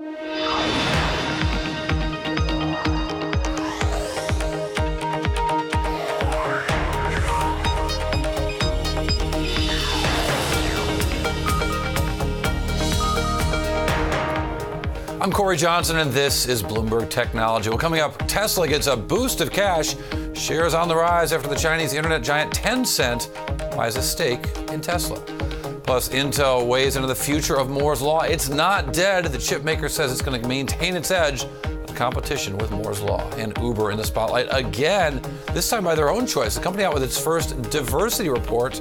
I'm Corey Johnson, and this is Bloomberg Technology. Well, coming up, Tesla gets a boost of cash. Shares on the rise after the Chinese internet giant Tencent buys a stake in Tesla. Plus, Intel weighs into the future of Moore's Law. It's not dead. The chip maker says it's going to maintain its edge in competition with Moore's Law. And Uber in the spotlight again, this time by their own choice. The company out with its first diversity report.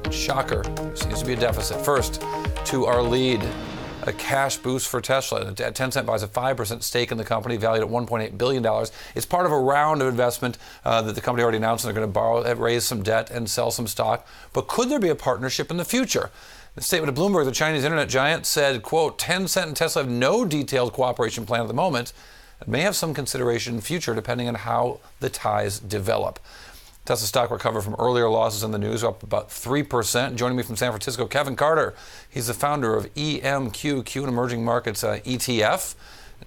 Shocker, there seems to be a deficit. First, to our lead. A cash boost for Tesla. Tencent buys a 5% stake in the company, valued at $1.8 billion. It's part of a round of investment that the company already announced, and they're going to raise some debt and sell some stock. But could there be a partnership in the future? The statement of Bloomberg, the Chinese internet giant, said, quote, Tencent and Tesla have no detailed cooperation plan at the moment and may have some consideration in the future depending on how the ties develop. Tesla stock recovered from earlier losses in the news, up about 3%. Joining me from San Francisco, Kevin Carter. He's the founder of EMQQ, an emerging markets ETF.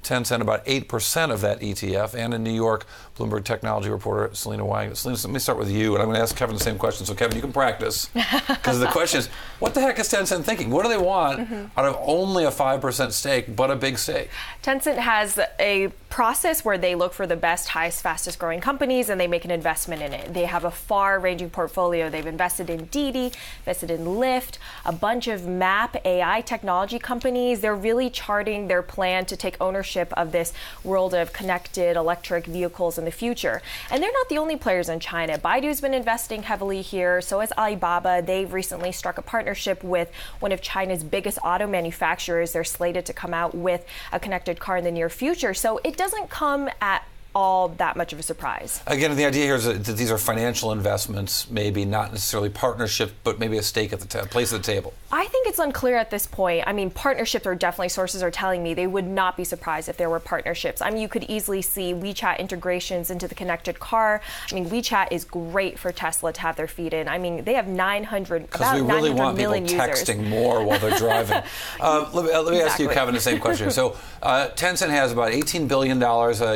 Tencent about 8% of that ETF. And in New York, Bloomberg technology reporter Selena Wang. Selena, let me start with you, and I'm going to ask Kevin the same question. So, Kevin, you can practice. Because the question is, what the heck is Tencent thinking? What do they want out of only a 5% stake, but a big stake? Tencent has a process where they look for the best, highest, fastest growing companies, and they make an investment in it. They have a far-ranging portfolio. They've invested in Didi, invested in Lyft, a bunch of map AI technology companies. They're really charting their plan to take ownership of this world of connected electric vehicles in the future. And they're not the only players in China. Baidu's been investing heavily here. So has Alibaba. They've recently struck a partnership with one of China's biggest auto manufacturers. They're slated to come out with a connected car in the near future. So it doesn't come at all that much of a surprise. Again, the idea here is that these are financial investments, maybe not necessarily partnership, but maybe a stake at the place at the table. I think it's unclear at this point. I mean, partnerships are definitely, sources are telling me they would not be surprised if there were partnerships. I mean, you could easily see WeChat integrations into the connected car. I mean, WeChat is great for Tesla to have their feet in. I mean, they have about 900 million users. Because we really want people texting more while they're driving. Let me ask you, Kevin, the same question. So Tencent has about $18 billion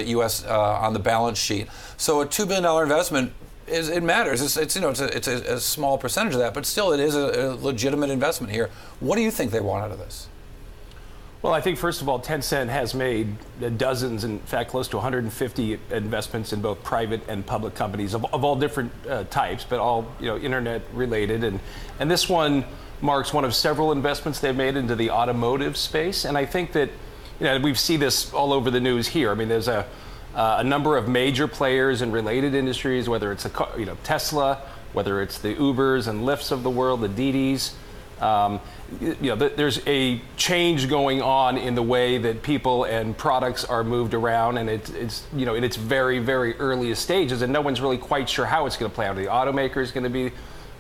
U.S. On the balance sheet. So a $2 billion investment, it matters. It's a small percentage of that, but still it is a legitimate investment here. What do you think they want out of this? Well, I think, first of all, Tencent has made dozens, in fact, close to 150 investments in both private and public companies of all different types, but all internet related. And this one marks one of several investments they've made into the automotive space. And I think that we see this all over the news here. I mean, there's a number of major players in related industries, whether it's Tesla, whether it's the Ubers and Lyfts of the world, the Didis. There's a change going on in the way that people and products are moved around, and it's in its very, very earliest stages, and no one's really quite sure how it's going to play out. Are the automakers going to be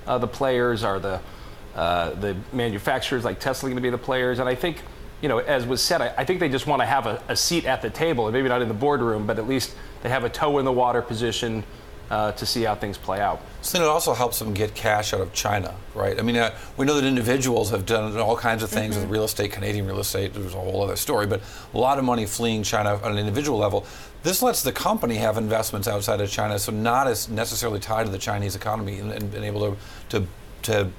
the players? Are the manufacturers like Tesla going to be the players? And I think, as was said, I think they just want to have a seat at the table, and maybe not in the boardroom, but at least they have a toe in the water position to see how things play out. So then it also helps them get cash out of China, right? I mean, we know that individuals have done all kinds of things with real estate, Canadian real estate. There's a whole other story, but a lot of money fleeing China on an individual level. This lets the company have investments outside of China, so not as necessarily tied to the Chinese economy, and able to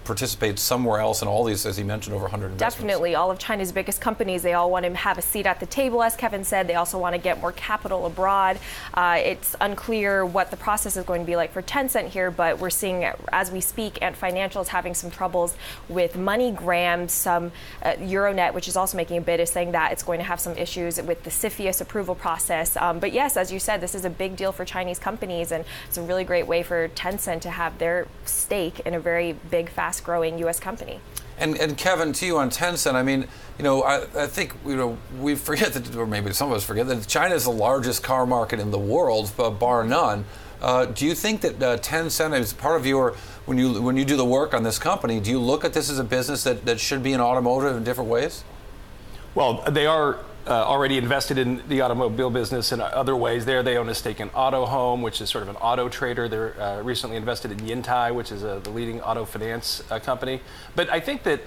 participate somewhere else in all these, as he mentioned, over 100 investments. Definitely. All of China's biggest companies, they all want to have a seat at the table, as Kevin said. They also want to get more capital abroad. It's unclear what the process is going to be like for Tencent here, but we're seeing, as we speak, Ant Financial is having some troubles with MoneyGram. Some Euronet, which is also making a bid, is saying that it's going to have some issues with the CFIUS approval process. But yes, as you said, this is a big deal for Chinese companies, and it's a really great way for Tencent to have their stake in a very big, fast-growing U.S. company. And Kevin, to you on Tencent, I mean, I think, we forget that, or maybe some of us forget, that China is the largest car market in the world, bar none. Do you think that Tencent is part of your, when you do the work on this company, do you look at this as a business that should be in automotive in different ways? Well, they are already invested in the automobile business in other ways. They own a stake in Auto Home, which is sort of an auto trader. They're recently invested in Yintai, which is the leading auto finance company. But I think that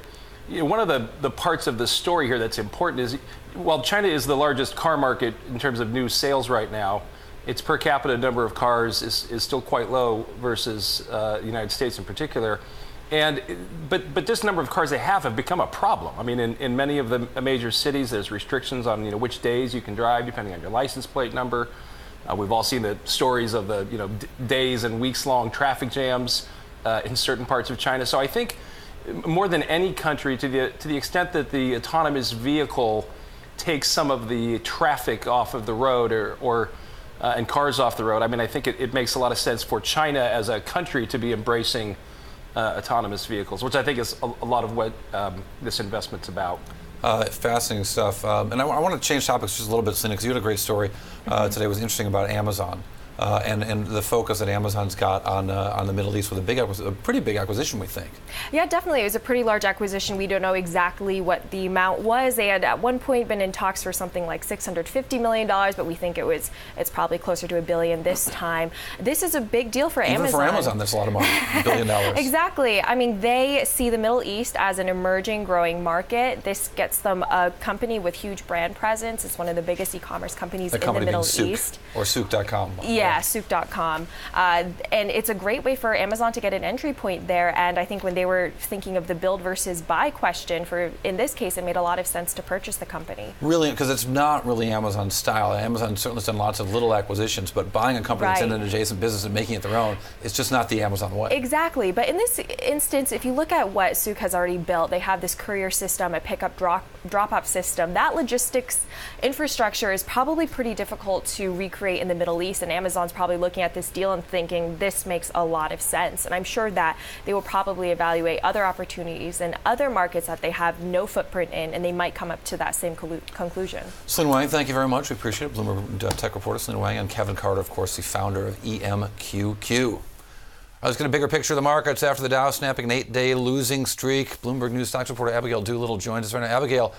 one of the parts of the story here that's important is, while China is the largest car market in terms of new sales right now, its per capita number of cars is still quite low versus the United States in particular. But this number of cars they have become a problem. I mean, in many of the major cities, there's restrictions on which days you can drive depending on your license plate number. We've all seen the stories of the days and weeks long traffic jams in certain parts of China. So I think more than any country, to the extent that the autonomous vehicle takes some of the traffic off of the road and cars off the road, I mean, I think it makes a lot of sense for China as a country to be embracing autonomous vehicles, which I think is a lot of what this investment's about. Fascinating stuff. And I want to change topics just a little bit, Selena, because you had a great story today. It was interesting about Amazon. And the focus that Amazon's got on the Middle East with a pretty big acquisition, we think. Yeah, definitely. It was a pretty large acquisition. We don't know exactly what the amount was. They had at one point been in talks for something like $650 million, but we think it's probably closer to $1 billion this time. This is a big deal for Amazon. Even for Amazon, that's a lot of money, $1 billion. Exactly. I mean, they see the Middle East as an emerging, growing market. This gets them a company with huge brand presence. It's one of the biggest e-commerce companies in the Middle East. Or Souk.com. Yeah, Souk.com. And it's a great way for Amazon to get an entry point there. And I think when they were thinking of the build versus buy question, in this case, it made a lot of sense to purchase the company. Really, because it's not really Amazon's style. Amazon certainly has done lots of little acquisitions, but buying a company that's in an adjacent business and making it their own, it's just not the Amazon way. Exactly. But in this instance, if you look at what Souk has already built, they have this courier system, a pickup drop-off system. That logistics infrastructure is probably pretty difficult to recreate in the Middle East, and Amazon's probably looking at this deal and thinking this makes a lot of sense. And I'm sure that they will probably evaluate other opportunities in other markets that they have no footprint in, and they might come up to that same conclusion. Selena Wang, thank you very much. We appreciate it. Bloomberg Tech reporter Selena Wang, and Kevin Carter, of course, the founder of EMQQ. Let's get a bigger picture of the markets after the Dow snapping an 8-day losing streak. Bloomberg News stocks reporter Abigail Doolittle joins us right now. Abigail,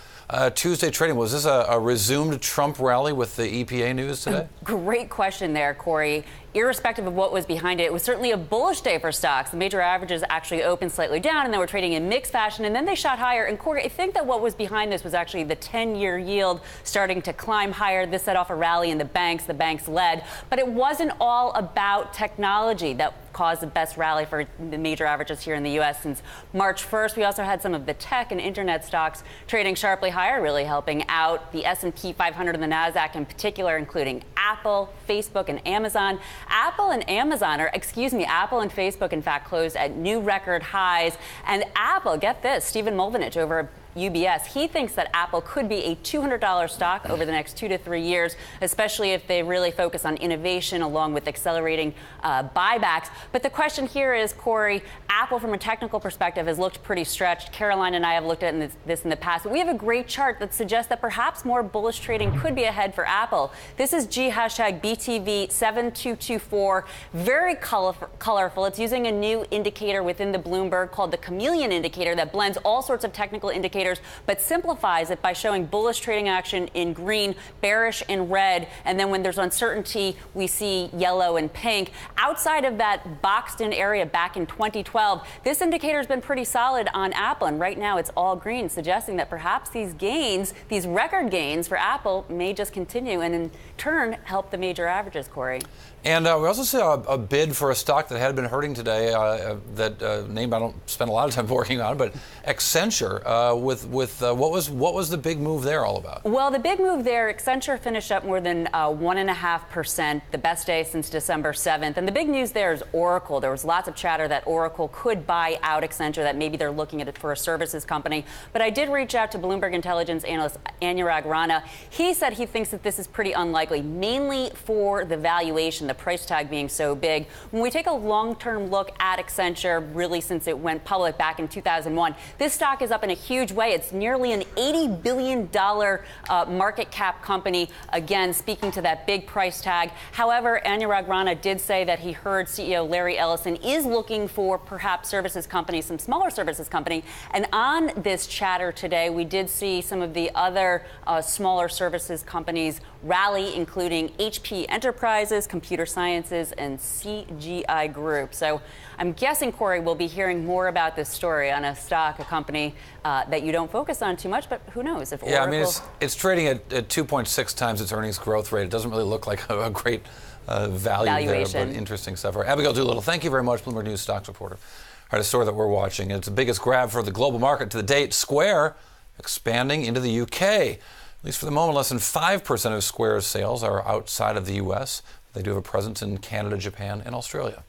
Tuesday trading, was this a resumed Trump rally with the EPA news today? Great question there, Corey. Irrespective of what was behind it, it was certainly a bullish day for stocks. The major averages actually opened slightly down, and they were trading in mixed fashion, and then they shot higher. And Corey, I think that what was behind this was actually the 10-year yield starting to climb higher. This set off a rally in the banks led. But it wasn't all about technology that caused the best rally for the major averages here in the U.S. since March 1st. We also had some of the tech and internet stocks trading sharply higher, really helping out the S&P 500 and the NASDAQ in particular, including Apple, Facebook, and Amazon. Apple and Facebook, in fact, closed at new record highs. And Apple, get this, Stephen Molvanich over UBS, he thinks that Apple could be a $200 stock over the next 2 to 3 years, especially if they really focus on innovation along with accelerating buybacks. But the question here is, Corey, Apple from a technical perspective has looked pretty stretched. Caroline and I have looked at this in the past. But we have a great chart that suggests that perhaps more bullish trading could be ahead for Apple. This is BTV7224. Very colorful. It's using a new indicator within the Bloomberg called the Chameleon indicator that blends all sorts of technical indicators but simplifies it by showing bullish trading action in green, bearish in red, and then when there's uncertainty, we see yellow and pink. Outside of that boxed-in area back in 2012, this indicator has been pretty solid on Apple, and right now it's all green, suggesting that perhaps these gains, these record gains for Apple, may just continue and in turn help the major averages, Corey. And we also saw a bid for a stock that had been hurting today, name I don't spend a lot of time working on, but Accenture, what was the big move there all about? Well, the big move there, Accenture finished up more than 1.5%, the best day since December 7th. And the big news there is Oracle. There was lots of chatter that Oracle could buy out Accenture, that maybe they're looking at it for a services company. But I did reach out to Bloomberg intelligence analyst Anurag Rana. He said he thinks that this is pretty unlikely, mainly for the valuation, the price tag being so big. When we take a long-term look at Accenture, really since it went public back in 2001, this stock is up in a huge way. way. It's nearly an $80 billion market cap company, again, speaking to that big price tag. However, Anurag Rana did say that he heard CEO Larry Ellison is looking for perhaps services companies, some smaller services company. And on this chatter today, we did see some of the other smaller services companies rally, including HP Enterprises, Computer Sciences, and CGI Group. So I'm guessing, Corey, we'll be hearing more about this story on a stock, a company that you don't focus on too much, but who knows if Oracle... Yeah, I mean, it's trading at 2.6 times its earnings growth rate. It doesn't really look like a great valuation there, but interesting stuff. Abigail Doolittle, thank you very much, Bloomberg News stocks reporter. All right, a story that we're watching. It's the biggest grab for the global market to the date. Square expanding into the UK. At least for the moment, less than 5% of Square's sales are outside of the U.S. They do have a presence in Canada, Japan, and Australia.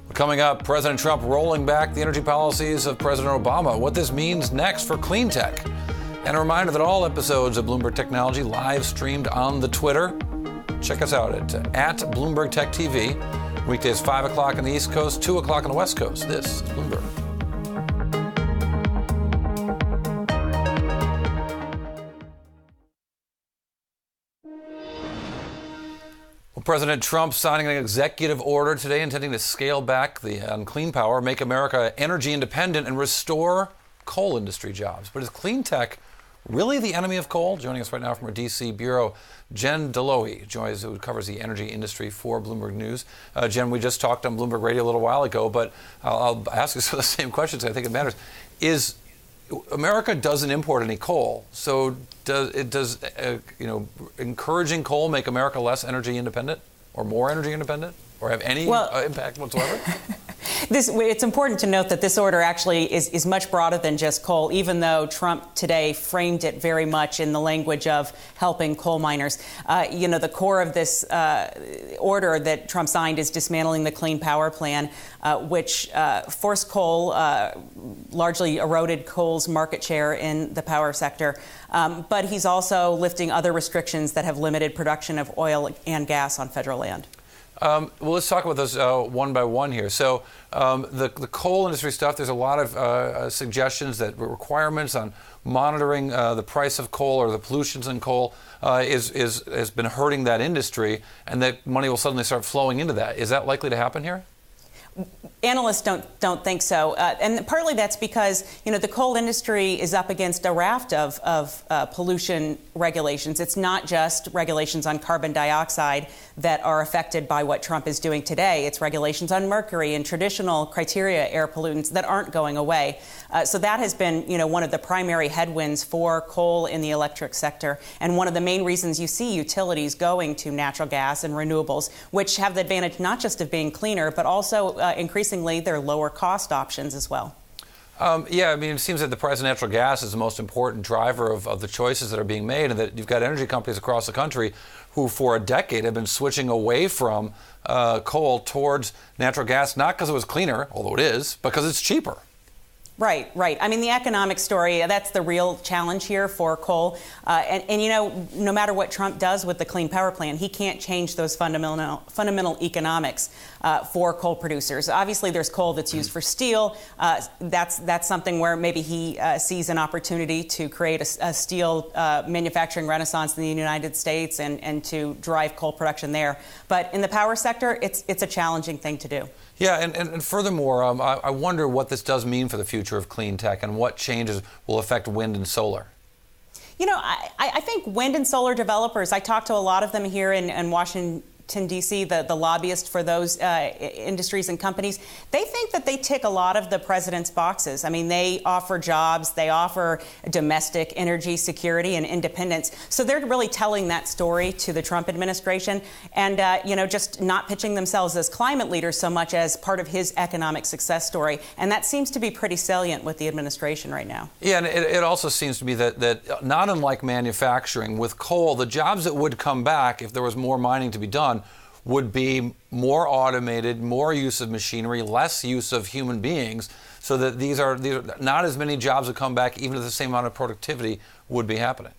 But coming up, President Trump rolling back the energy policies of President Obama. What this means next for clean tech. And a reminder that all episodes of Bloomberg Technology live streamed on the Twitter. Check us out at Bloomberg Tech TV. Weekdays 5 o'clock on the East Coast, 2 o'clock on the West Coast. This is Bloomberg. Well, President Trump signing an executive order today intending to scale back on clean power, make America energy independent, and restore coal industry jobs. But is clean tech really the enemy of coal? Joining us right now from our D.C. bureau, Jen Deloy, who covers the energy industry for Bloomberg News. Jen, we just talked on Bloomberg Radio a little while ago, but I'll ask you some of the same questions. I think it matters. America doesn't import any coal, so does encouraging coal make America less energy independent or more energy independent or have any impact whatsoever? It's important to note that this order actually is much broader than just coal, even though Trump today framed it very much in the language of helping coal miners. The core of this order that Trump signed is dismantling the Clean Power Plan, which forced coal, largely eroded coal's market share in the power sector. But he's also lifting other restrictions that have limited production of oil and gas on federal land. Well, let's talk about those one by one here. So the coal industry stuff, there's a lot of suggestions that requirements on monitoring the price of coal or the pollutions in coal has been hurting that industry, and that money will suddenly start flowing into that. Is that likely to happen here? Analysts don't think so, and partly that's because the coal industry is up against a raft of pollution regulations. It's not just regulations on carbon dioxide that are affected by what Trump is doing today. It's regulations on mercury and traditional criteria air pollutants that aren't going away. So that has been one of the primary headwinds for coal in the electric sector, and one of the main reasons you see utilities going to natural gas and renewables, which have the advantage not just of being cleaner, but also increasingly they're lower cost options as well. It seems that the price of natural gas is the most important driver of the choices that are being made, and that you've got energy companies across the country who for a decade have been switching away from coal towards natural gas, not because it was cleaner, although it is, but because it's cheaper. Right. I mean, the economic story, that's the real challenge here for coal. No matter what Trump does with the Clean Power Plan, he can't change those fundamental economics for coal producers. Obviously, there's coal that's used for steel. That's something where maybe he sees an opportunity to create a steel manufacturing renaissance in the United States and to drive coal production there. But in the power sector, it's a challenging thing to do. Yeah, and furthermore, I wonder what this does mean for the future of clean tech and what changes will affect wind and solar. I think wind and solar developers, I talked to a lot of them here in Washington, D.C., the lobbyists for those industries and companies. They think that they tick a lot of the president's boxes. I mean, they offer jobs, they offer domestic energy security and independence. So they're really telling that story to the Trump administration and, just not pitching themselves as climate leaders so much as part of his economic success story. And that seems to be pretty salient with the administration right now. Yeah, and it also seems to me that not unlike manufacturing, with coal, the jobs that would come back if there was more mining to be done would be more automated, more use of machinery, less use of human beings, so that these are not as many jobs that come back, even if the same amount of productivity would be happening.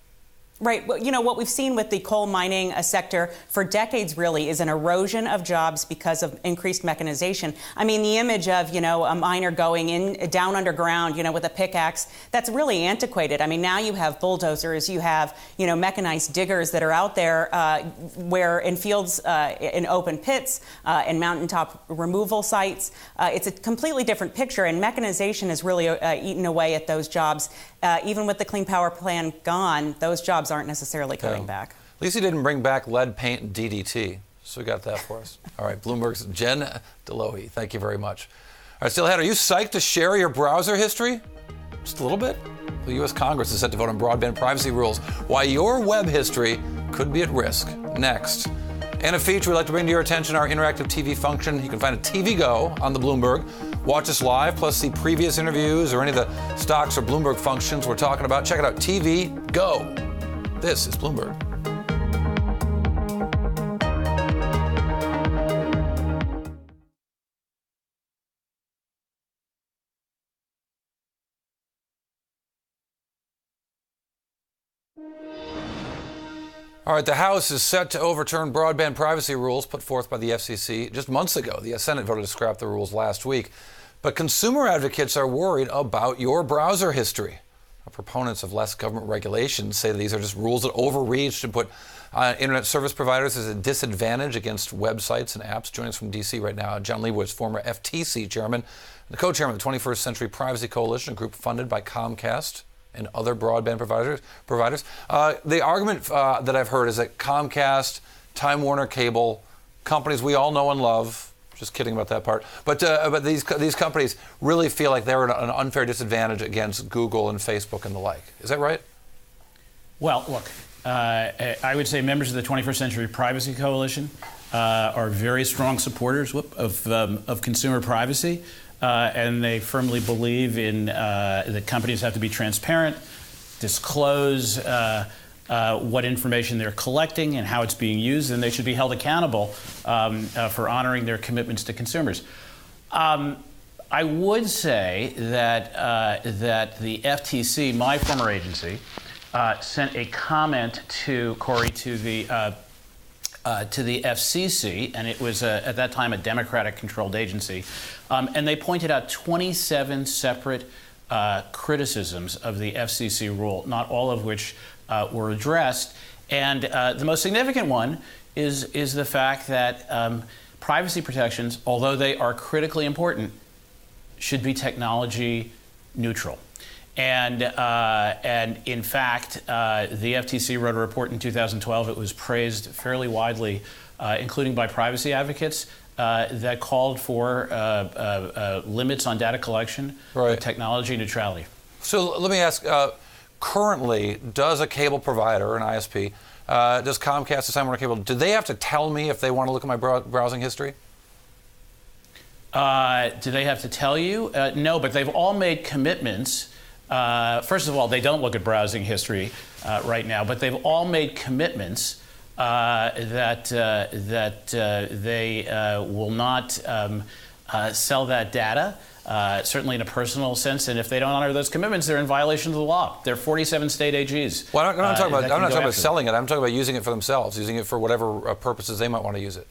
Right. Well, what we've seen with the coal mining sector for decades really is an erosion of jobs because of increased mechanization. I mean, the image of, a miner going in down underground, with a pickaxe, that's really antiquated. I mean, now you have bulldozers, you have, mechanized diggers that are out there where in fields, in open pits, in mountaintop removal sites. It's a completely different picture, and mechanization has really eaten away at those jobs. Even with the Clean Power Plan gone, those jobs aren't necessarily coming back. At least he didn't bring back lead paint and DDT, so we got that for us. All right, Bloomberg's Jen Delohy, thank you very much. All right, Steelhead, are you psyched to share your browser history? Just a little bit? The U.S. Congress is set to vote on broadband privacy rules. Why your web history could be at risk. Next. And a feature we'd like to bring to your attention, our interactive TV function. You can find a TV Go on the Bloomberg. Watch us live, plus see previous interviews or any of the stocks or Bloomberg functions we're talking about. Check it out, TV Go. This is Bloomberg. All right, the House is set to overturn broadband privacy rules put forth by the FCC just months ago. The Senate voted to scrap the rules last week. But consumer advocates are worried about your browser history. Proponents of less government regulations say these are just rules that overreach and put internet service providers at a disadvantage against websites and apps. Joining us from D.C. right now, John Leibowitz, former FTC chairman, and the co-chairman of the 21st Century Privacy Coalition, a group funded by Comcast and other broadband providers. The argument that I've heard is that Comcast, Time Warner Cable, companies we all know and love, just kidding about that part, but these companies really feel like they're at an unfair disadvantage against Google and Facebook and the like. Is that right? Well, look, I would say members of the 21st Century Privacy Coalition are very strong supporters of consumer privacy. And they firmly believe in that companies have to be transparent, disclose what information they're collecting and how it's being used, and they should be held accountable for honoring their commitments to consumers. I would say that the FTC, my former agency, sent a comment to the FCC, and it was at that time a Democratic-controlled agency, and they pointed out 27 separate criticisms of the FCC rule, not all of which were addressed. And the most significant one is the fact that privacy protections, although they are critically important, should be technology neutral. And in fact, the FTC wrote a report in 2012. It was praised fairly widely, including by privacy advocates, that called for limits on data collection, right, technology neutrality. So let me ask, currently, does a cable provider, an ISP, does Comcast or Time Warner Cable, do they have to tell me if they want to look at my browsing history? Do they have to tell you? No, but they've all made commitments. First of all, they don't look at browsing history right now, but they've all made commitments that they will not sell that data, certainly in a personal sense. And if they don't honor those commitments, they're in violation of the law. They're 47 state AGs. Well, I'm not talking about selling it. I'm talking about using it for themselves, using it for whatever purposes they might want to use it.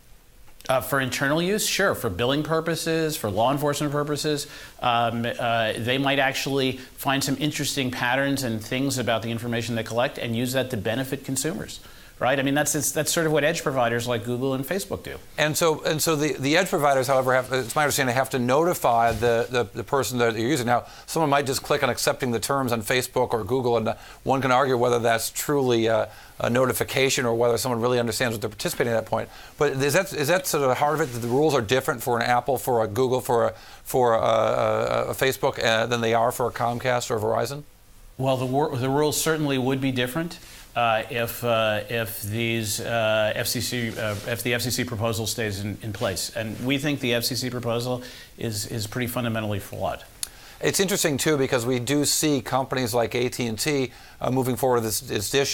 For internal use, sure. For billing purposes, for law enforcement purposes, they might actually find some interesting patterns and things about the information they collect and use that to benefit consumers, right? I mean, that's sort of what edge providers like Google and Facebook do. And so the edge providers, however, it's my understanding, have to notify the person that you're using. Now, someone might just click on accepting the terms on Facebook or Google, and one can argue whether that's truly a notification or whether someone really understands what they're participating at that point. But is that sort of the heart of it, that the rules are different for an Apple, for a Google, for a Facebook than they are for a Comcast or Verizon? Well, the rules certainly would be different if the FCC proposal stays in place, and we think the FCC proposal is pretty fundamentally flawed. It's interesting, too, because we do see companies like AT&T moving forward this Dish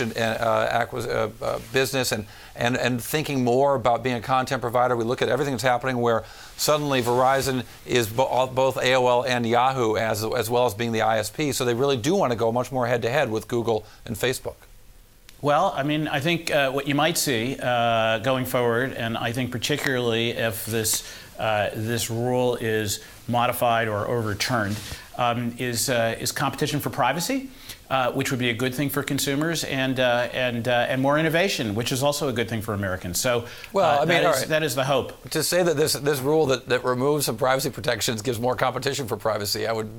business and thinking more about being a content provider. We look at everything that's happening where suddenly Verizon is both AOL and Yahoo as well as being the ISP. So they really do want to go much more head-to-head with Google and Facebook. Well, I mean, I think what you might see going forward, and I think particularly if this rule is modified or overturned, is competition for privacy, which would be a good thing for consumers, and more innovation, which is also a good thing for Americans. So, well, that is the hope. To say that this rule that removes some privacy protections gives more competition for privacy, I would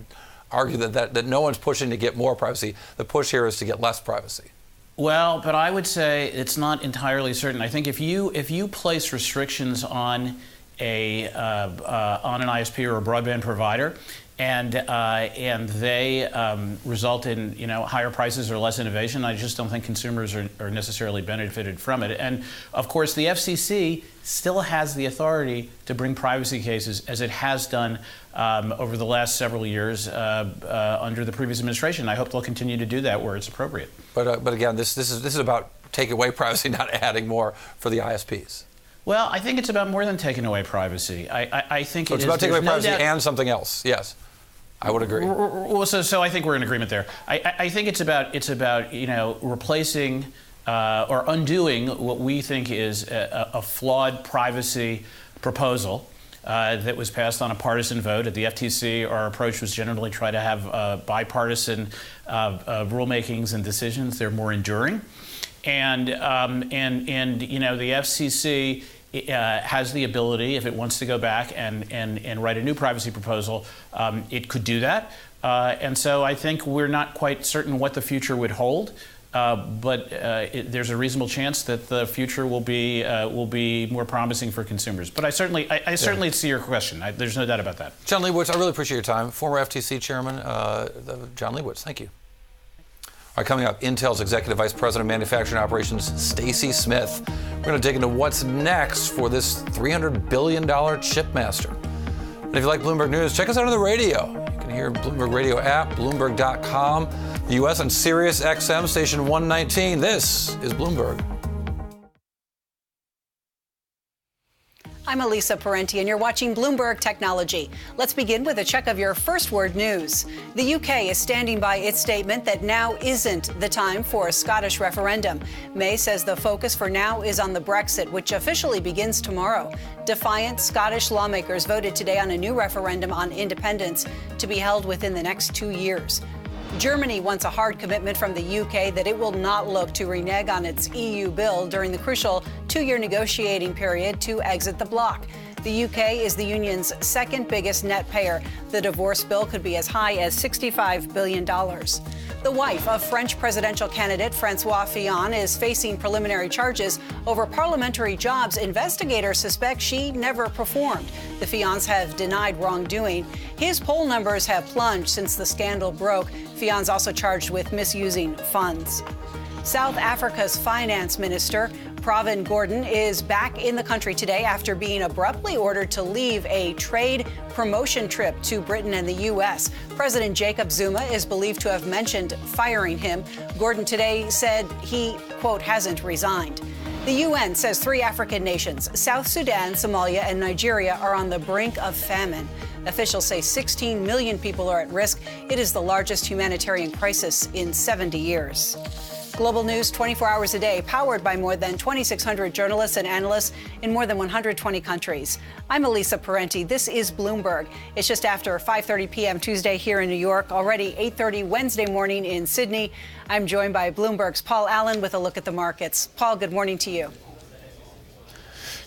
argue that no one's pushing to get more privacy. The push here is to get less privacy. Well, but I would say it's not entirely certain. I think if you place restrictions on an ISP or a broadband provider, and they result in higher prices or less innovation, I just don't think consumers are necessarily benefited from it. And of course, the FCC still has the authority to bring privacy cases, as it has done over the last several years under the previous administration. I hope they'll continue to do that where it's appropriate. But again, this is about taking away privacy, not adding more for the ISPs. Well, I think it's about more than taking away privacy. I think it's about taking away privacy and something else. Yes, I would agree. Well, so I think we're in agreement there. I think it's about replacing or undoing what we think is a flawed privacy proposal that was passed on a partisan vote at the FTC. Our approach was generally try to have bipartisan rulemakings and decisions. They're more enduring, and the FCC has the ability, if it wants to go back and write a new privacy proposal, it could do that. And so I think we're not quite certain what the future would hold. But there's a reasonable chance that the future will be more promising for consumers. But I certainly see your question. There's no doubt about that. John Leibowitz, I really appreciate your time. Former FTC Chairman John Leibowitz, thank you. All right, coming up, Intel's Executive Vice President of Manufacturing Operations, Stacy Smith. We're going to dig into what's next for this $300 billion chip master. And if you like Bloomberg News, check us out on the radio. You can hear Bloomberg Radio app, Bloomberg.com. The U.S. on Sirius XM station 119. This is Bloomberg. I'm Elisa Parenti, and you're watching Bloomberg Technology. Let's begin with a check of your first word news. The UK is standing by its statement that now isn't the time for a Scottish referendum. May says the focus for now is on the Brexit, which officially begins tomorrow. Defiant Scottish lawmakers voted today on a new referendum on independence to be held within the next 2 years. Germany wants a hard commitment from the UK that it will not look to renege on its EU bill during the crucial 2-year negotiating period to exit the bloc. The UK is the union's second biggest net payer. The divorce bill could be as high as $65 billion. The wife of French presidential candidate François Fillon is facing preliminary charges over parliamentary jobs investigators suspect she never performed. The Fillons have denied wrongdoing. His poll numbers have plunged since the scandal broke. Fillon's also charged with misusing funds. South Africa's finance minister, Pravin Gordhan, is back in the country today after being abruptly ordered to leave a trade promotion trip to Britain and the U.S. President Jacob Zuma is believed to have mentioned firing him. Gordhan today said he, quote, hasn't resigned. The UN says 3 African nations, South Sudan, Somalia, and Nigeria, are on the brink of famine. Officials say 16 million people are at risk. It is the largest humanitarian crisis in 70 years. Global news 24 hours a day, powered by more than 2,600 journalists and analysts in more than 120 countries. I'm Elisa Parenti. This is Bloomberg. It's just after 5:30 p.m. Tuesday here in New York, already 8:30 Wednesday morning in Sydney. I'm joined by Bloomberg's Paul Allen with a look at the markets. Paul, good morning to you.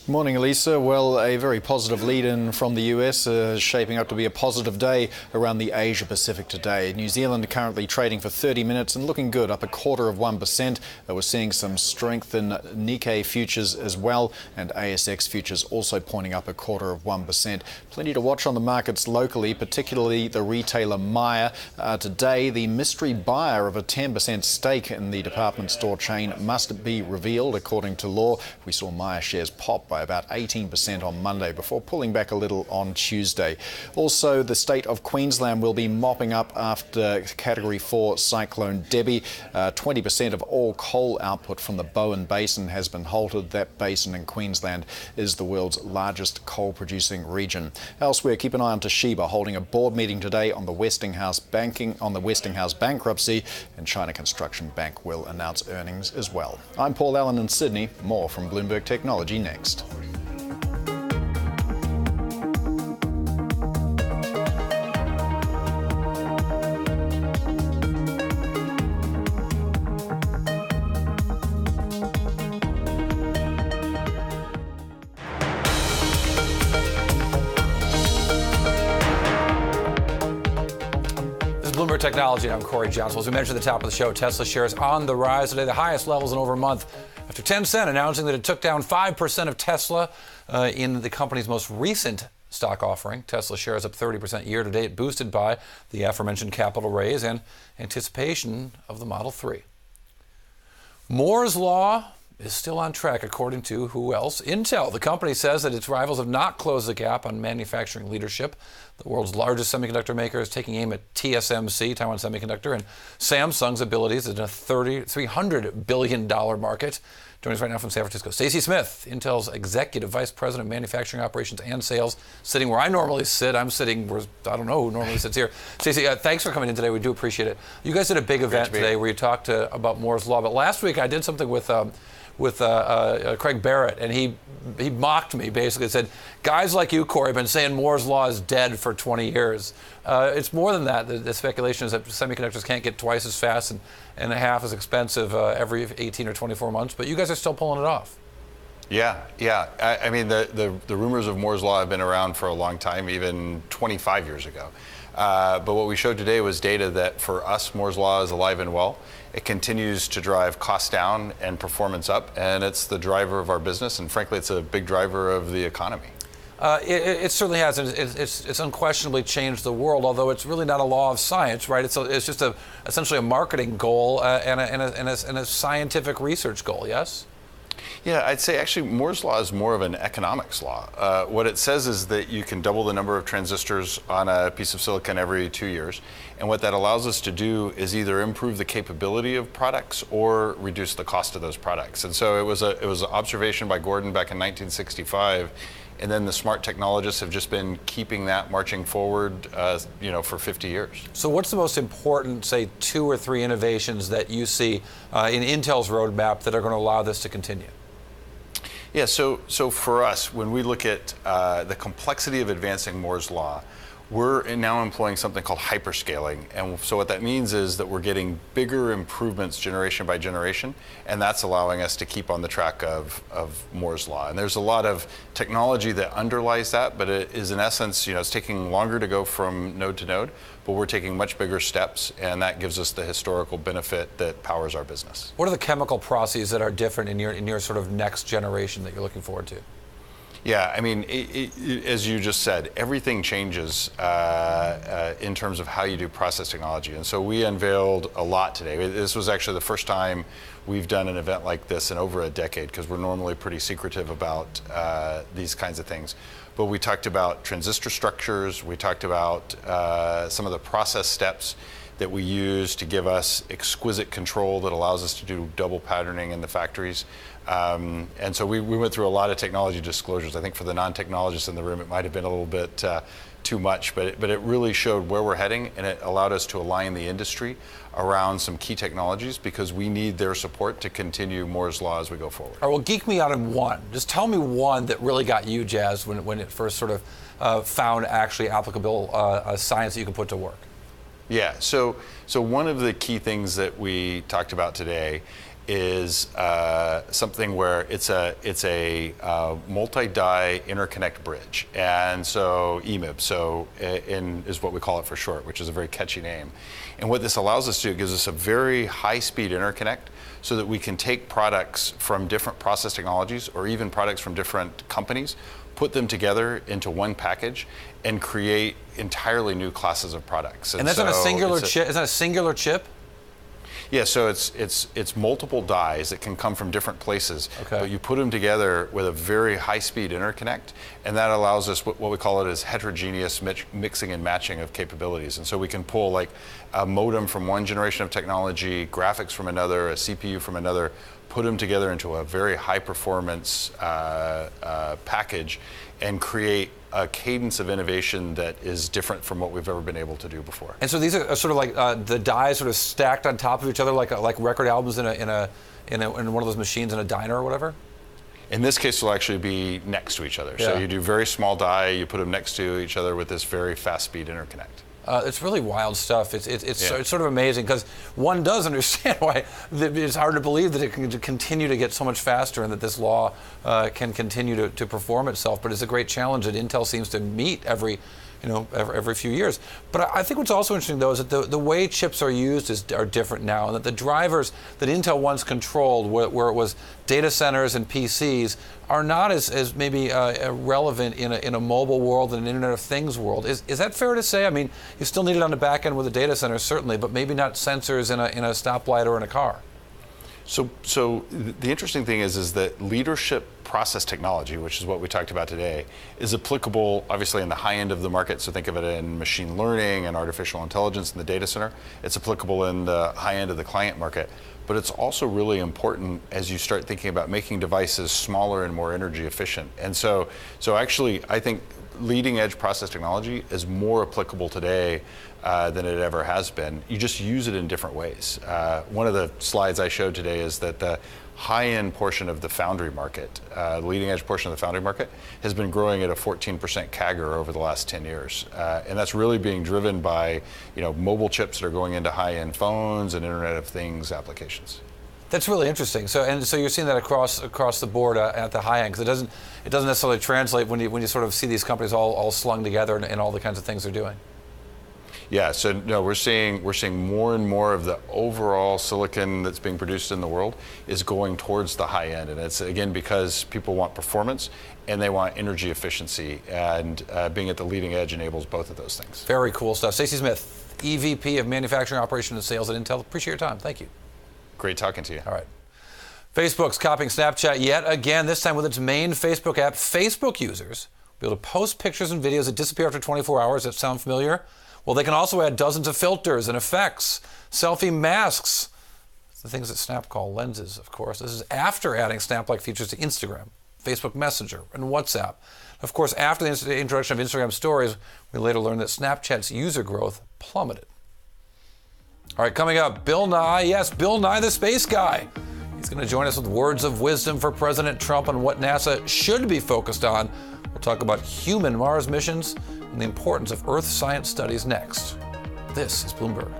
Good morning, Elisa. Well, a very positive lead-in from the US shaping up to be a positive day around the Asia-Pacific today. New Zealand currently trading for 30 minutes and looking good, up 0.25%. We're seeing some strength in Nikkei futures as well, and ASX futures also pointing up 0.25%. Plenty to watch on the markets locally, particularly the retailer Myer. Today, the mystery buyer of a 10% stake in the department store chain must be revealed according to law. We saw Myer shares pop by about 18% on Monday before pulling back a little on Tuesday. Also, the state of Queensland will be mopping up after Category 4 Cyclone Debbie. 20% of all coal output from the Bowen Basin has been halted. That basin in Queensland is the world's largest coal-producing region. Elsewhere, keep an eye on Toshiba holding a board meeting today on the Westinghouse bankruptcy, and China Construction Bank will announce earnings as well. I'm Paul Allen in Sydney. More from Bloomberg Technology next. Bloomberg Technology, I'm Corey Johnson. As we mentioned at the top of the show, Tesla shares on the rise today, the highest levels in over a month, after Tencent announcing that it took down 5% of Tesla in the company's most recent stock offering. Tesla shares up 30% year to date, boosted by the aforementioned capital raise and anticipation of the Model 3. Moore's Law is still on track, according to who else? Intel. The company says that its rivals have not closed the gap on manufacturing leadership. The world's largest semiconductor maker is taking aim at TSMC, Taiwan Semiconductor, and Samsung's abilities in a $300 billion market. Joining us right now from San Francisco, Stacy Smith, Intel's Executive Vice President of Manufacturing Operations and Sales, sitting where I normally sit. I'm sitting where I don't know who normally sits here. Stacy, thanks for coming in today. We do appreciate it. You guys did a big event today where you talked about Moore's Law, but last week I did something with Craig Barrett, and he mocked me, basically said, guys like you, Corey, have been saying Moore's Law is dead for 20 years. It's more than that. The speculation is that semiconductors can't get twice as fast and half as expensive every 18 or 24 months, but you guys are still pulling it off. Yeah. I mean, the rumors of Moore's Law have been around for a long time, even 25 years ago. But what we showed today was data that for us, Moore's Law is alive and well. It continues to drive costs down and performance up, and it's the driver of our business, and frankly, it's a big driver of the economy. It certainly has. It's unquestionably changed the world, although it's really not a law of science, right? It's just essentially a marketing goal and a scientific research goal, yes? Yeah, I'd say actually Moore's Law is more of an economics law. What it says is that you can double the number of transistors on a piece of silicon every 2 years. And what that allows us to do is either improve the capability of products or reduce the cost of those products. And so it was an observation by Gordon back in 1965. And then the smart technologists have just been keeping that marching forward, for 50 years. So what's the most important, say, 2 or 3 innovations that you see in Intel's roadmap that are going to allow this to continue? Yeah, so for us, when we look at the complexity of advancing Moore's Law, we're now employing something called hyperscaling. And so what that means is that we're getting bigger improvements generation by generation, and that's allowing us to keep on the track of Moore's Law. And there's a lot of technology that underlies that, but it is in essence, it's taking longer to go from node to node, but we're taking much bigger steps, and that gives us the historical benefit that powers our business. What are the chemical processes that are different in your sort of next generation that you're looking forward to? Yeah, I mean, as you just said, everything changes in terms of how you do process technology. And so we unveiled a lot today. This was actually the first time we've done an event like this in over a decade, because we're normally pretty secretive about these kinds of things. But we talked about transistor structures. We talked about some of the process steps that we use to give us exquisite control that allows us to do double patterning in the factories. And so we went through a lot of technology disclosures. I think for the non-technologists in the room, it might have been a little bit too much, but it really showed where we're heading, and it allowed us to align the industry around some key technologies because we need their support to continue Moore's Law as we go forward. All right, well, geek me out on one. Just tell me one that really got you jazzed when it first sort of found actually applicable science that you can put to work. Yeah, so one of the key things that we talked about today is something where it's a multi-die interconnect bridge, and so EMIB, is what we call it for short, which is a very catchy name. And what this allows us to do, it gives us a very high-speed interconnect so that we can take products from different process technologies or even products from different companies, put them together into one package, and create entirely new classes of products. And that's on a singular chip? Is that a singular chip? Yeah, so it's multiple dies that can come from different places, but you put them together with a very high-speed interconnect, and that allows us what we call it is heterogeneous mixing and matching of capabilities. And so we can pull like a modem from one generation of technology, graphics from another, a CPU from another, put them together into a very high-performance package, and create a cadence of innovation that is different from what we've ever been able to do before. And so these are sort of like the dies sort of stacked on top of each other, like record albums in one of those machines in a diner or whatever. In this case, they'll actually be next to each other. Yeah. So you do very small die, you put them next to each other with this very fast speed interconnect. It's really wild stuff. It's sort of amazing because one does understand why it's hard to believe that it can continue to get so much faster and that this law can continue to perform itself. But it's a great challenge that Intel seems to meet every few years. But I think what's also interesting, though, is that the way chips are used are different now, and that the drivers that Intel once controlled, where it was data centers and PCs, are not as maybe relevant in a mobile world and an Internet of Things world. Is that fair to say? I mean, you still need it on the back end with a data center, certainly, but maybe not sensors in a stoplight or in a car. So the interesting thing is that leadership process technology, which is what we talked about today, is applicable obviously in the high end of the market. So think of it in machine learning and artificial intelligence in the data center. It's applicable in the high end of the client market. But it's also really important as you start thinking about making devices smaller and more energy efficient. And so actually, I think leading edge process technology is more applicable today than it ever has been. You just use it in different ways. One of the slides I showed today is that the high-end portion of the foundry market, the leading edge portion of the foundry market, has been growing at a 14% CAGR over the last 10 years. And that's really being driven by mobile chips that are going into high-end phones and Internet of Things applications. That's really interesting. So you're seeing that across the board at the high end, because it doesn't necessarily translate when you sort of see these companies all slung together and all the kinds of things they're doing. Yeah, so no, we're seeing more and more of the overall silicon that's being produced in the world is going towards the high end, and it's again because people want performance and they want energy efficiency, and being at the leading edge enables both of those things. Very cool stuff. Stacey Smith, EVP of Manufacturing Operations and Sales at Intel. Appreciate your time. Thank you. Great talking to you. All right. Facebook's copying Snapchat yet again, this time with its main Facebook app. Facebook users will be able to post pictures and videos that disappear after 24 hours. That sound familiar? Well, they can also add dozens of filters and effects, selfie masks, the things that Snap call lenses, of course. This is after adding Snap-like features to Instagram, Facebook Messenger, and WhatsApp. Of course, after the introduction of Instagram Stories, we later learned that Snapchat's user growth plummeted. All right, coming up, Bill Nye. Yes, Bill Nye the Space Guy. He's going to join us with words of wisdom for President Trump on what NASA should be focused on. We'll talk about human Mars missions and the importance of Earth science studies next. This is Bloomberg.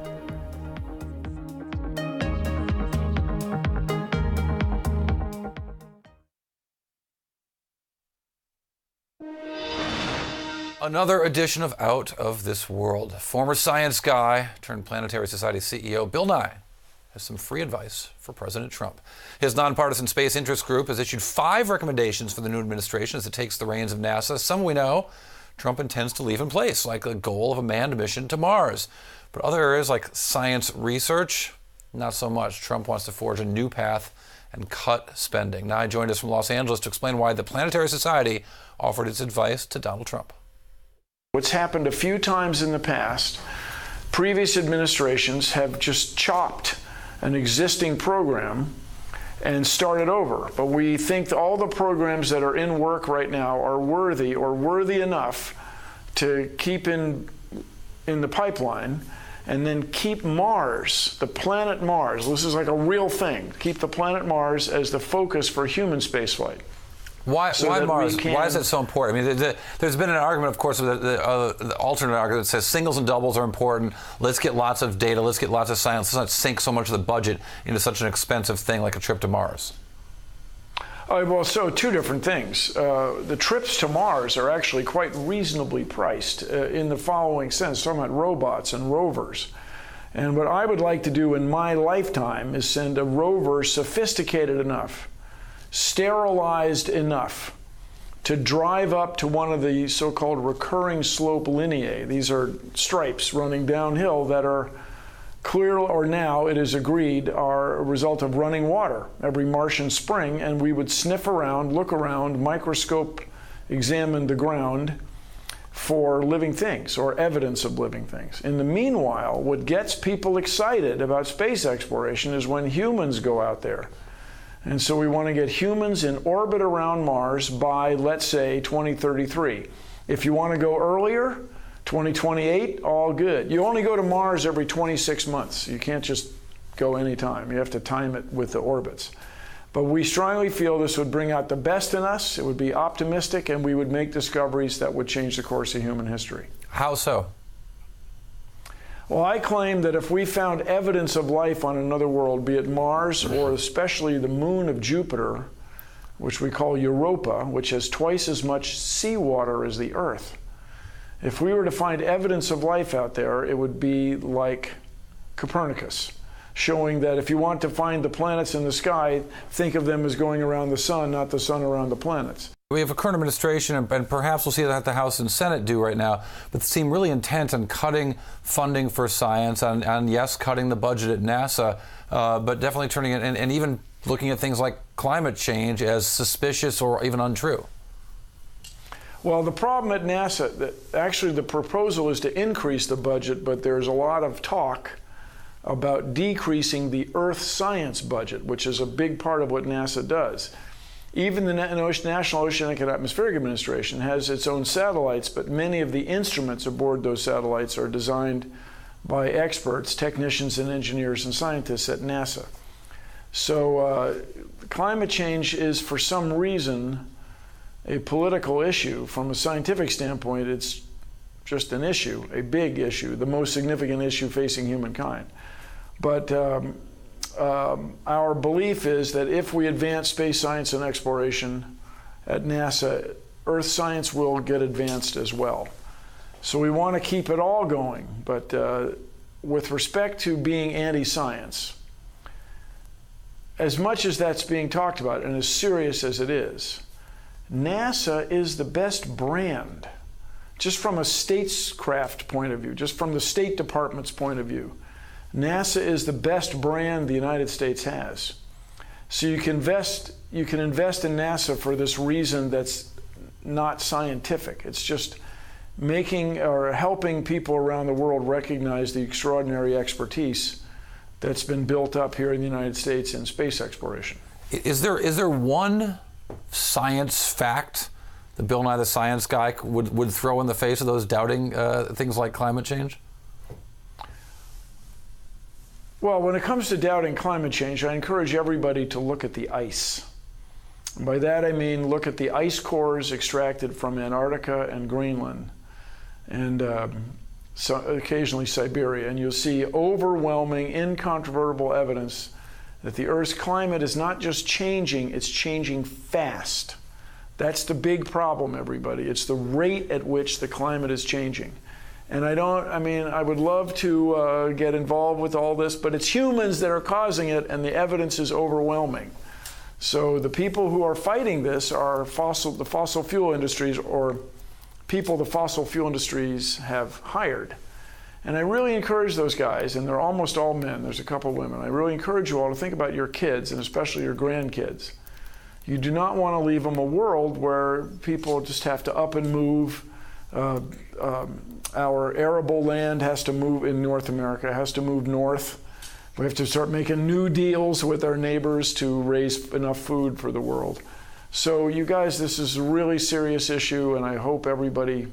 Another edition of Out of This World. Former science guy turned Planetary Society CEO Bill Nye has some free advice for President Trump. His nonpartisan space interest group has issued 5 recommendations for the new administration as it takes the reins of NASA. Some we know Trump intends to leave in place, like the goal of a manned mission to Mars. But other areas like science research, not so much. Trump wants to forge a new path and cut spending. Nye joined us from Los Angeles to explain why the Planetary Society offered its advice to Donald Trump. What's happened a few times in the past, previous administrations have just chopped an existing program and started over. But we think all the programs that are in work right now are worthy or worthy enough to keep in the pipeline, and then keep Mars, the planet Mars. This is like a real thing. Keep the planet Mars as the focus for human spaceflight. Why Mars? Why is it so important? I mean, there's been an argument, of course, the alternate argument that says singles and doubles are important. Let's get lots of data. Let's get lots of science. Let's not sink so much of the budget into such an expensive thing like a trip to Mars. Well, so 2 different things. The trips to Mars are actually quite reasonably priced in the following sense. Talking about robots and rovers. And what I would like to do in my lifetime is send a rover sophisticated enough, sterilized enough to drive up to one of the so-called recurring slope lineae. These are stripes running downhill that are clearly, or now it is agreed, are a result of running water every Martian spring, and we would sniff around, look around, microscope, examine the ground for living things or evidence of living things. In the meanwhile, what gets people excited about space exploration is when humans go out there. And so we want to get humans in orbit around Mars by, let's say, 2033. If you want to go earlier, 2028, all good. You only go to Mars every 26 months. You can't just go anytime. You have to time it with the orbits. But we strongly feel this would bring out the best in us, it would be optimistic, and we would make discoveries that would change the course of human history. How so? Well, I claim that if we found evidence of life on another world, be it Mars or especially the moon of Jupiter, which we call Europa, which has twice as much seawater as the Earth, if we were to find evidence of life out there, it would be like Copernicus, showing that if you want to find the planets in the sky, think of them as going around the sun, not the sun around the planets. We have a current administration, and perhaps we'll see that the House and Senate do right now, but seem really intent on cutting funding for science, and yes, cutting the budget at NASA, but definitely turning it, and even looking at things like climate change as suspicious or even untrue. Well, the problem at NASA, actually the proposal is to increase the budget, but there's a lot of talk about decreasing the Earth science budget, which is a big part of what NASA does. Even the National Oceanic and Atmospheric Administration has its own satellites, but many of the instruments aboard those satellites are designed by experts, technicians and engineers and scientists at NASA. So climate change is, for some reason, a political issue. From a scientific standpoint, it's just an issue, a big issue, the most significant issue facing humankind. But our belief is that if we advance space science and exploration at NASA, Earth science will get advanced as well. So we want to keep it all going. But with respect to being anti-science, as much as that's being talked about and as serious as it is, NASA is the best brand, just from a statecraft point of view, just from the State Department's point of view. NASA is the best brand the United States has. So you can invest in NASA for this reason that's not scientific. It's just making or helping people around the world recognize the extraordinary expertise that's been built up here in the United States in space exploration. Is there one science fact that Bill Nye the Science Guy would throw in the face of those doubting things like climate change? Well, when it comes to doubting climate change, I encourage everybody to look at the ice. And by that I mean look at the ice cores extracted from Antarctica and Greenland, and so occasionally Siberia, and you'll see overwhelming, incontrovertible evidence that the Earth's climate is not just changing, it's changing fast. That's the big problem, everybody. It's the rate at which the climate is changing. And I would love to get involved with all this, but it's humans that are causing it, and the evidence is overwhelming. So the people who are fighting this are the fossil fuel industries, or people the fossil fuel industries have hired. And I really encourage those guys, and they're almost all men, there's a couple women, I really encourage you all to think about your kids, and especially your grandkids. You do not want to leave them a world where people just have to up and move. Our arable land has to move in North America, has to move north. We have to start making new deals with our neighbors to raise enough food for the world. So you guys, this is a really serious issue, and I hope everybody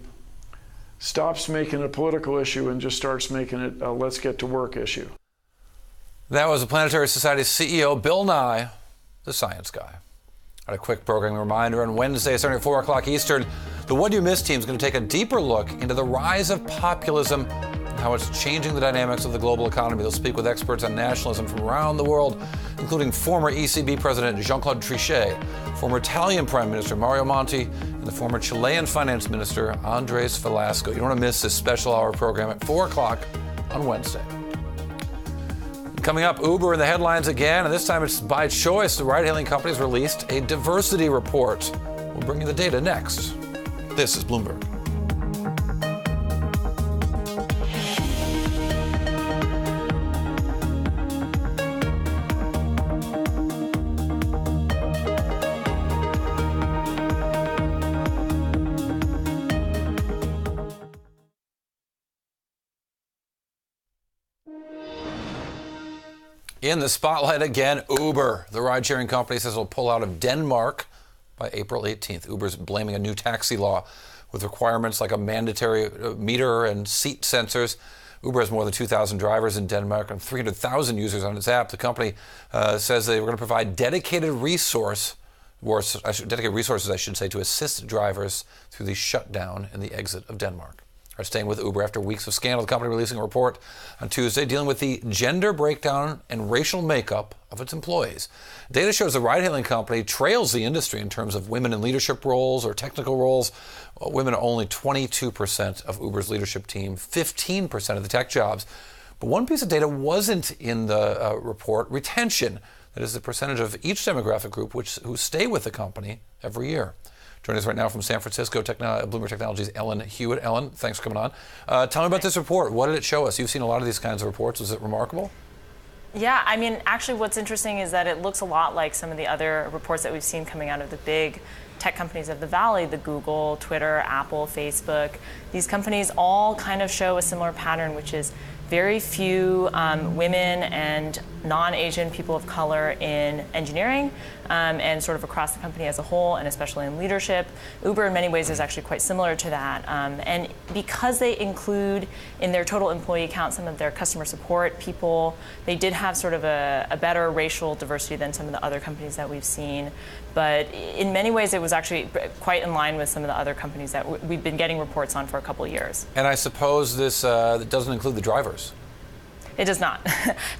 stops making it a political issue and just starts making it a let's get to work issue. That was the Planetary Society's CEO, Bill Nye, the Science Guy. A quick programming reminder, on Wednesday, starting at 4 o'clock Eastern, the What You Missed team is going to take a deeper look into the rise of populism and how it's changing the dynamics of the global economy. They'll speak with experts on nationalism from around the world, including former ECB President Jean-Claude Trichet, former Italian Prime Minister Mario Monti, and the former Chilean Finance Minister Andres Velasco. You don't want to miss this special hour program at 4 o'clock on Wednesday. Coming up, Uber in the headlines again, and this time it's by choice. The ride-hailing company has released a diversity report. We'll bring you the data next. This is Bloomberg. In the spotlight again, Uber. The ride-sharing company says it'll pull out of Denmark by April 18th. Uber's blaming a new taxi law with requirements like a mandatory meter and seat sensors. Uber has more than 2,000 drivers in Denmark and 300,000 users on its app. The company says they were going to provide dedicated resources, I should say, to assist drivers through the shutdown and the exit of Denmark. Are staying with Uber after weeks of scandal. The company releasing a report on Tuesday dealing with the gender breakdown and racial makeup of its employees. Data shows the ride-hailing company trails the industry in terms of women in leadership roles or technical roles. Women are only 22% of Uber's leadership team, 15% of the tech jobs. But one piece of data wasn't in the report: retention. That is the percentage of each demographic group who stay with the company every year. Joining us right now from San Francisco, Bloomberg Technology's Ellen Hewitt. Ellen, thanks for coming on. Tell me about this report. What did it show us? You've seen a lot of these kinds of reports. Was it remarkable? Yeah, I mean, actually what's interesting is that it looks a lot like some of the other reports that we've seen coming out of the big tech companies of the Valley, the Google, Twitter, Apple, Facebook. These companies all kind of show a similar pattern, which is very few women and non-Asian people of color in engineering and sort of across the company as a whole, and especially in leadership. Uber in many ways is actually quite similar to that. And because they include in their total employee count some of their customer support people, they did have sort of a better racial diversity than some of the other companies that we've seen. But in many ways, it was actually quite in line with some of the other companies that we've been getting reports on for a couple of years. And I suppose this doesn't include the drivers. It does not.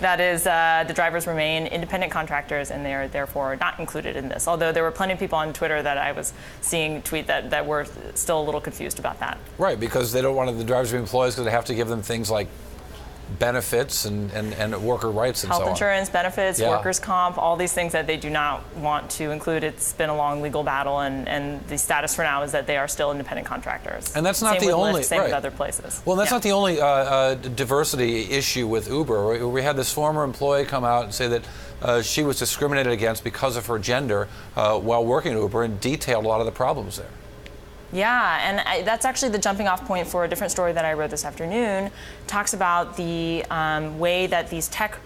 That is, the drivers remain independent contractors, and they are therefore not included in this. Although there were plenty of people on Twitter that I was seeing tweet that were still a little confused about that. Right, because they don't want the drivers to be employees because they have to give them things like benefits and worker rights and so on. Health insurance, benefits, Yeah. workers' comp, all these things that they do not want to include. It's been a long legal battle, and the status for now is that they are still independent contractors. And that's not Same the with only, Lyft, same with right. other places. Well, that's not the only diversity issue with Uber. We had this former employee come out and say that she was discriminated against because of her gender while working at Uber, and detailed a lot of the problems there. Yeah, and that's actually the jumping off point for a different story that I wrote this afternoon. Talks about the way that these tech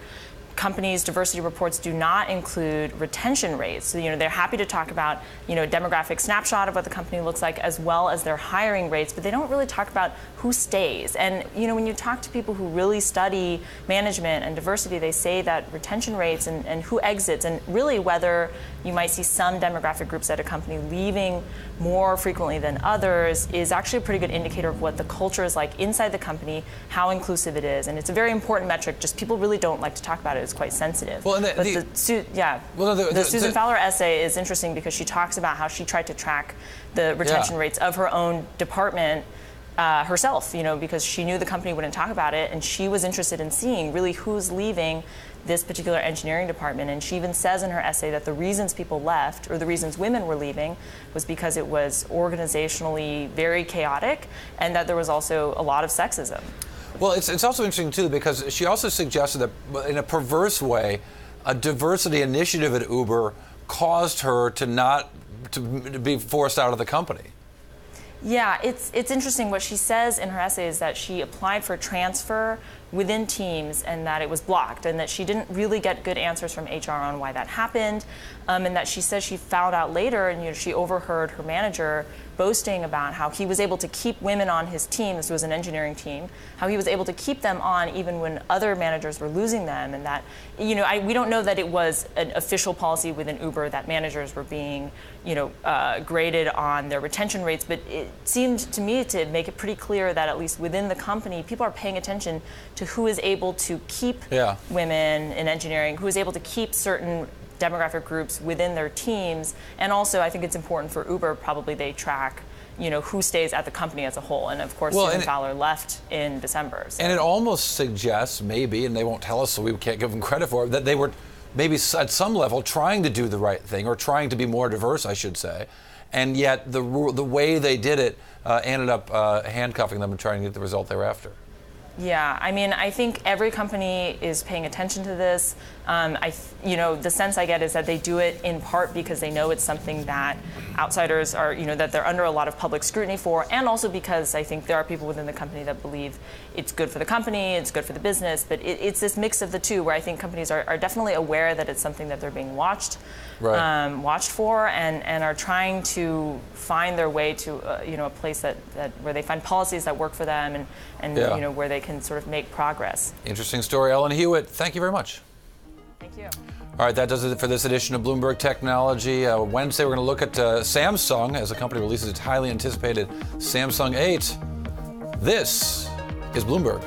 companies' diversity reports do not include retention rates. So, they're happy to talk about, a demographic snapshot of what the company looks like as well as their hiring rates, but they don't really talk about who stays. And, when you talk to people who really study management and diversity, they say that retention rates and who exits, and really whether you might see some demographic groups at a company leaving more frequently than others is actually a pretty good indicator of what the culture is like inside the company, how inclusive it is. And it's a very important metric, just people really don't like to talk about it. It's quite sensitive. Well, and the Susan Fowler essay is interesting because she talks about how she tried to track the retention rates of her own department herself, because she knew the company wouldn't talk about it, and she was interested in seeing really who's leaving this particular engineering department. And she even says in her essay that the reasons people left, or the reasons women were leaving, was because it was organizationally very chaotic, and that there was also a lot of sexism. Well, it's also interesting, too, because she also suggested that in a perverse way, a diversity initiative at Uber caused her to be forced out of the company. Yeah, it's interesting. What she says in her essay is that she applied for transfer within teams and that it was blocked, and that she didn't really get good answers from HR on why that happened, and that she says she found out later, and she overheard her manager boasting about how he was able to keep women on his team. This was an engineering team. How he was able to keep them on even when other managers were losing them, and that we don't know that it was an official policy within Uber that managers were being graded on their retention rates, but it seemed to me to make it pretty clear that at least within the company, people are paying attention to who is able to keep women in engineering, who is able to keep certain demographic groups within their teams. And also, I think it's important for Uber, probably they track, who stays at the company as a whole. And of course, Susan Fowler left in December. So. And it almost suggests, maybe, and they won't tell us, so we can't give them credit for it, that they were maybe at some level trying to do the right thing, or trying to be more diverse, I should say. And yet the way they did it ended up handcuffing them and trying to get the result they were after. Yeah, I mean, I think every company is paying attention to this. The sense I get is that they do it in part because they know it's something that outsiders are, that they're under a lot of public scrutiny for, and also because I think there are people within the company that believe it's good for the company, it's good for the business, but it's this mix of the two where I think companies are definitely aware that it's something that they're being watched for, and are trying to find their way to a place that where they find policies that work for them and where they can sort of make progress. Interesting story. Ellen Hewitt, thank you very much. Thank you. All right, that does it for this edition of Bloomberg Technology. Wednesday, we're going to look at Samsung as the company releases its highly anticipated Samsung 8. This is Bloomberg.